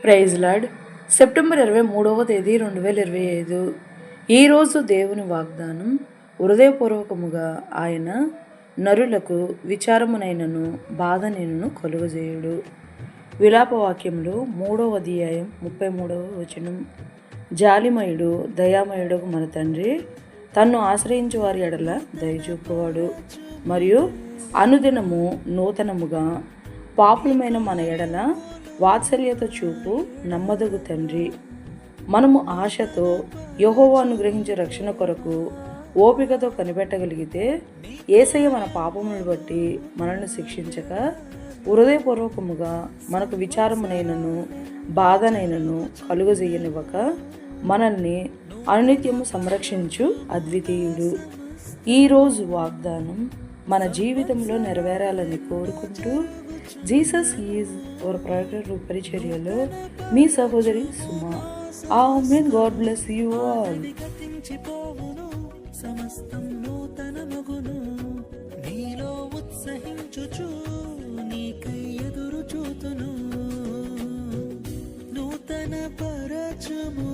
Praise lord. September 23వ తేదీ 2025. ఈరోజు దేవుని వాగ్దానం, హృదయపూర్వకముగా ఆయన నరులకు విచారమునైనను బాధనైనను కలుగజేయుడు. విలాపవాక్యములు 3వ అధ్యాయం 33వ వచనం. జాలిమయుడు దయామయుడకు మన తండ్రి తన్ను ఆశ్రయించు వారి ఎడల దయచూపువాడు, మరియు అనుదినము నూతనముగా పాపులమైన మన ఎడల వాత్సల్యత చూపు నమ్మదగు తండ్రి. మనము ఆశతో యెహోవా అనుగ్రహించే రక్షణ కొరకు ఓపికతో కనిపెట్టగలిగితే యేసయ్య మన పాపములను బట్టి మనల్ని శిక్షించక హృదయపూర్వకముగా మనకు విచారమునైనను బాధనైనను కలుగజేయనివ్వక మనల్ని అనునిత్యము సంరక్షించు అద్వితీయుడు. ఈరోజు వాగ్దానం మన జీవితంలో నెరవేరాలని కోరుకుంటూ జీసస్ ఈజ్ అవర్ ప్రొటెక్టర్ పరిచర్యలో మీ సహోదరి సుమ. ఆమేన్. God bless you all. సమస్తం నూతనమగును, నీలో ఉత్సహించుచు నీకై ఎదురు చూతును, నూతన పరచము